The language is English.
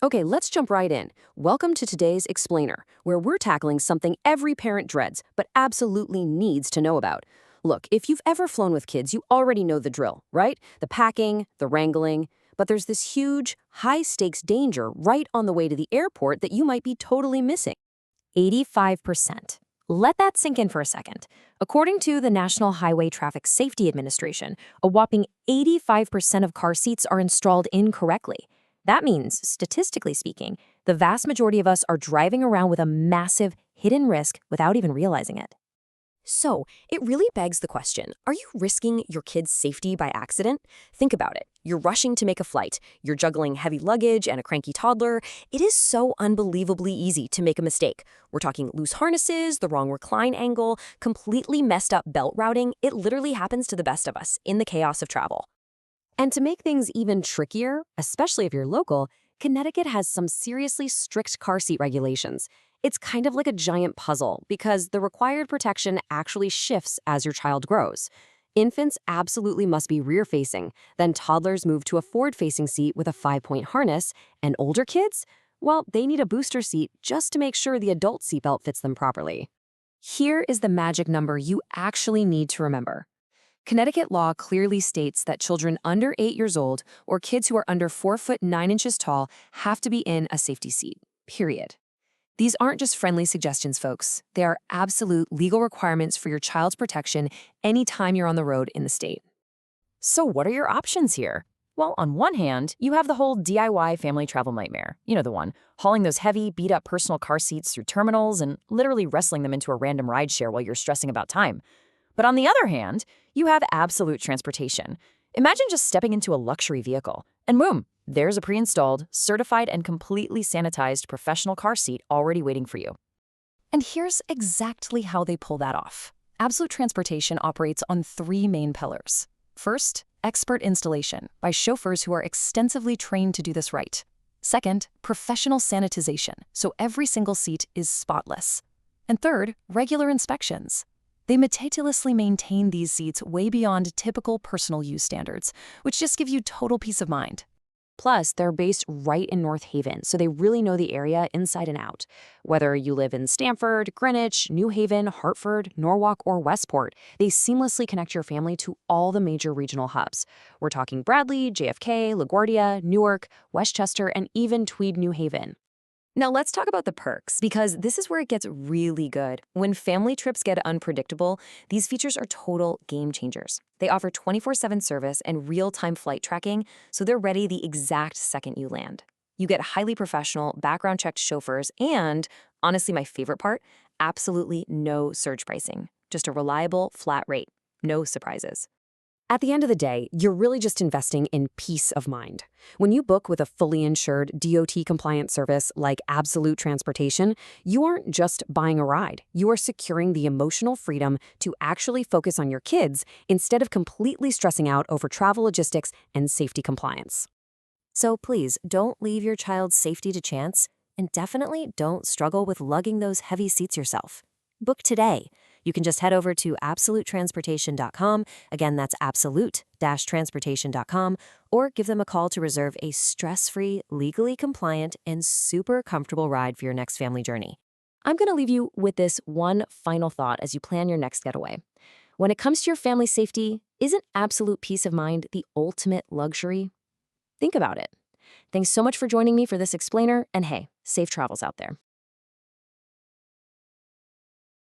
Okay, let's jump right in. Welcome to today's Explainer, where we're tackling something every parent dreads, but absolutely needs to know about. Look, if you've ever flown with kids, you already know the drill, right? The packing, the wrangling. But there's this huge, high-stakes danger right on the way to the airport that you might be totally missing. 85%. Let that sink in for a second. According to the National Highway Traffic Safety Administration, a whopping 85% of car seats are installed incorrectly. That means, statistically speaking, the vast majority of us are driving around with a massive, hidden risk without even realizing it. So, it really begs the question, are you risking your kid's safety by accident? Think about it. You're rushing to make a flight. You're juggling heavy luggage and a cranky toddler. It is so unbelievably easy to make a mistake. We're talking loose harnesses, the wrong recline angle, completely messed up belt routing. It literally happens to the best of us in the chaos of travel. And to make things even trickier, especially if you're local, Connecticut has some seriously strict car seat regulations. It's kind of like a giant puzzle because the required protection actually shifts as your child grows. Infants absolutely must be rear-facing, then toddlers move to a forward-facing seat with a 5-point harness, and older kids? Well, they need a booster seat just to make sure the adult seatbelt fits them properly. Here is the magic number you actually need to remember. Connecticut law clearly states that children under 8 years old or kids who are under 4 foot 9 inches tall have to be in a safety seat, period. These aren't just friendly suggestions, folks. They are absolute legal requirements for your child's protection anytime you're on the road in the state. So what are your options here? Well, on one hand, you have the whole DIY family travel nightmare. You know the one, hauling those heavy, beat-up personal car seats through terminals and literally wrestling them into a random rideshare while you're stressing about time. But on the other hand, you have absolute transportation. Imagine just stepping into a luxury vehicle, and boom, there's a pre-installed, certified, and completely sanitized professional car seat already waiting for you. And here's exactly how they pull that off. Absolute Transportation operates on 3 main pillars. First, expert installation by chauffeurs who are extensively trained to do this right. Second, professional sanitization, so every single seat is spotless. And third, regular inspections. They meticulously maintain these seats way beyond typical personal use standards, which just give you total peace of mind. Plus, they're based right in North Haven, so they really know the area inside and out. Whether you live in Stamford, Greenwich, New Haven, Hartford, Norwalk, or Westport, they seamlessly connect your family to all the major regional hubs. We're talking Bradley, JFK, LaGuardia, Newark, Westchester, and even Tweed, New Haven. Now let's talk about the perks, because this is where it gets really good. When family trips get unpredictable, these features are total game changers. They offer 24/7 service and real-time flight tracking, so they're ready the exact second you land. You get highly professional, background-checked chauffeurs and, honestly my favorite part, absolutely no surge pricing. Just a reliable, flat rate. No surprises. At the end of the day, you're really just investing in peace of mind. When you book with a fully insured, DOT-compliant service like Absolute Transportation, you aren't just buying a ride. You are securing the emotional freedom to actually focus on your kids instead of completely stressing out over travel logistics and safety compliance. So please, don't leave your child's safety to chance, and definitely don't struggle with lugging those heavy seats yourself. Book today. You can just head over to absolutetransportation.com. Again, that's absolute-transportation.com, or give them a call to reserve a stress-free, legally compliant, and super comfortable ride for your next family journey. I'm going to leave you with this one final thought as you plan your next getaway. When it comes to your family safety, isn't absolute peace of mind the ultimate luxury? Think about it. Thanks so much for joining me for this explainer, and hey, safe travels out there.